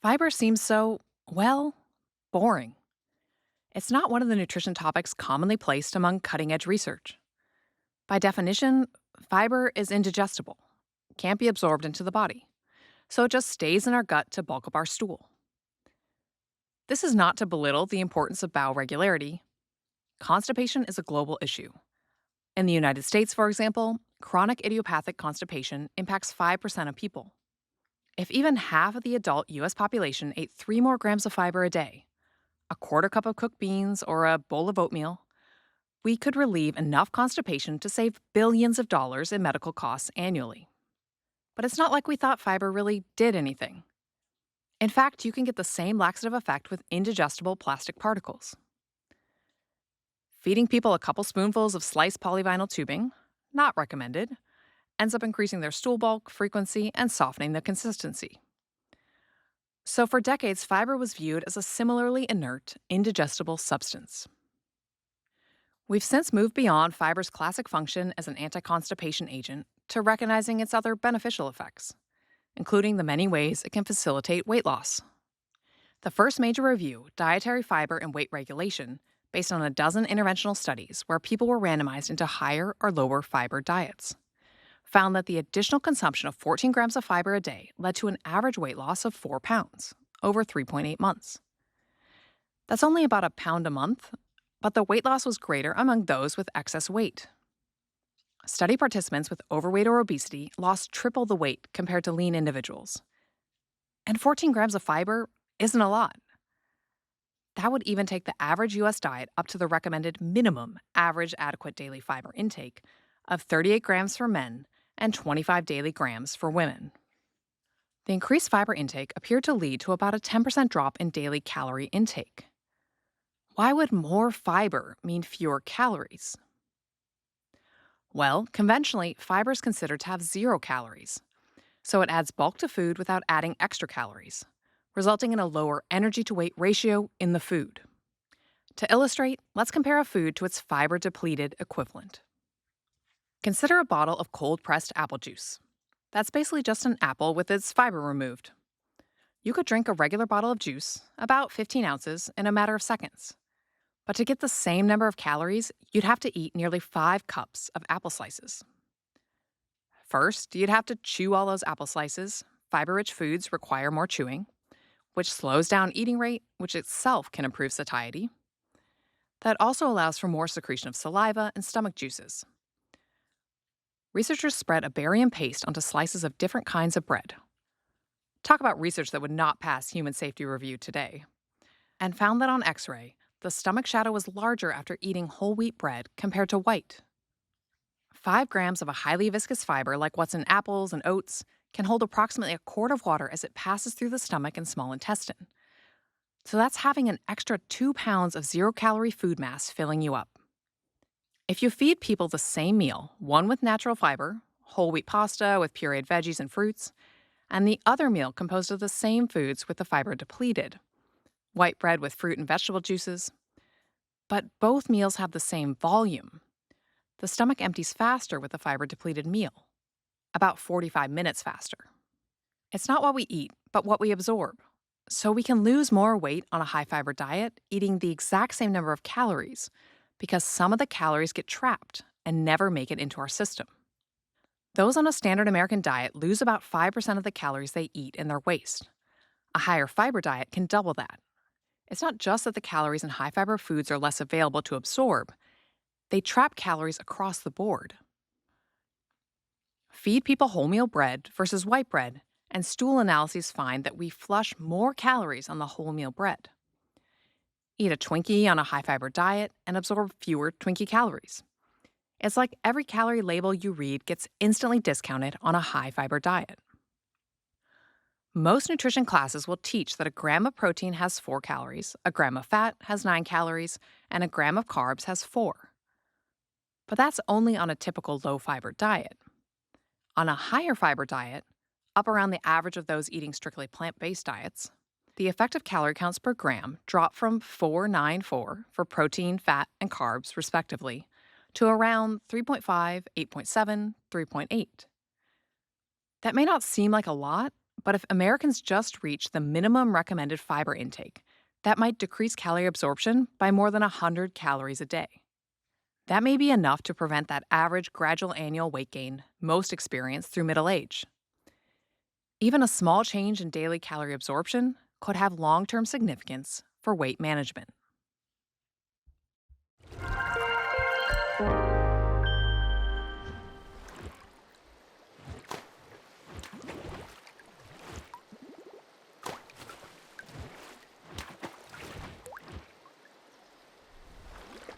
Fiber seems so, well, boring. It's not one of the nutrition topics commonly placed among cutting edge research. By definition, fiber is indigestible, can't be absorbed into the body, so it just stays in our gut to bulk up our stool. This is not to belittle the importance of bowel regularity. Constipation is a global issue. In the United States, for example, chronic idiopathic constipation impacts 5% of people. If even half of the adult US population ate 3 more grams of fiber a day, a quarter cup of cooked beans, or a bowl of oatmeal, we could relieve enough constipation to save billions of dollars in medical costs annually. But it's not like we thought fiber really did anything. In fact, you can get the same laxative effect with indigestible plastic particles. Feeding people a couple spoonfuls of sliced polyvinyl tubing, not recommended, ends up increasing their stool bulk, frequency, and softening the consistency. So for decades, fiber was viewed as a similarly inert, indigestible substance. We've since moved beyond fiber's classic function as an anti-constipation agent to recognizing its other beneficial effects, including the many ways it can facilitate weight loss. The first major review, Dietary Fiber and Weight Regulation, based on a dozen interventional studies where people were randomized into higher or lower fiber diets, found that the additional consumption of 14 grams of fiber a day led to an average weight loss of 4 pounds over 3.8 months. That's only about a pound a month, but the weight loss was greater among those with excess weight. Study participants with overweight or obesity lost triple the weight compared to lean individuals. And 14 grams of fiber isn't a lot. That would even take the average US diet up to the recommended minimum average adequate daily fiber intake of 38 grams for men and 25 daily grams for women. The increased fiber intake appeared to lead to about a 10% drop in daily calorie intake. Why would more fiber mean fewer calories? Well, conventionally, fiber is considered to have 0 calories, so it adds bulk to food without adding extra calories, resulting in a lower energy-to-weight ratio in the food. To illustrate, let's compare a food to its fiber-depleted equivalent. Consider a bottle of cold-pressed apple juice. That's basically just an apple with its fiber removed. You could drink a regular bottle of juice, about 15 ounces, in a matter of seconds. But to get the same number of calories, you'd have to eat nearly 5 cups of apple slices. First, you'd have to chew all those apple slices. Fiber-rich foods require more chewing, which slows down eating rate, which itself can improve satiety. That also allows for more secretion of saliva and stomach juices. Researchers spread a barium paste onto slices of different kinds of bread. Talk about research that would not pass human safety review today. And found that on X-ray, the stomach shadow was larger after eating whole wheat bread compared to white. 5 grams of a highly viscous fiber like what's in apples and oats can hold approximately a quart of water as it passes through the stomach and small intestine. So that's having an extra 2 pounds of 0-calorie food mass filling you up. If you feed people the same meal, one with natural fiber, whole wheat pasta with pureed veggies and fruits, and the other meal composed of the same foods with the fiber depleted, white bread with fruit and vegetable juices, but both meals have the same volume, the stomach empties faster with the fiber-depleted meal, about 45 minutes faster. It's not what we eat, but what we absorb. So we can lose more weight on a high-fiber diet eating the exact same number of calories because some of the calories get trapped and never make it into our system. Those on a standard American diet lose about 5% of the calories they eat in their waist. A higher fiber diet can double that. It's not just that the calories in high-fiber foods are less available to absorb. They trap calories across the board. Feed people wholemeal bread versus white bread, and stool analyses find that we flush more calories on the wholemeal bread. Eat a Twinkie on a high-fiber diet and absorb fewer Twinkie calories. It's like every calorie label you read gets instantly discounted on a high-fiber diet. Most nutrition classes will teach that a gram of protein has 4 calories, a gram of fat has 9 calories, and a gram of carbs has 4. But that's only on a typical low-fiber diet. On a higher fiber diet, up around the average of those eating strictly plant-based diets, the effective calorie counts per gram drop from 494 for protein, fat, and carbs, respectively, to around 3.5, 8.7, 3.8. That may not seem like a lot, but if Americans just reach the minimum recommended fiber intake, that might decrease calorie absorption by more than 100 calories a day. That may be enough to prevent that average gradual annual weight gain most experience through middle age. Even a small change in daily calorie absorption could have long term significance for weight management.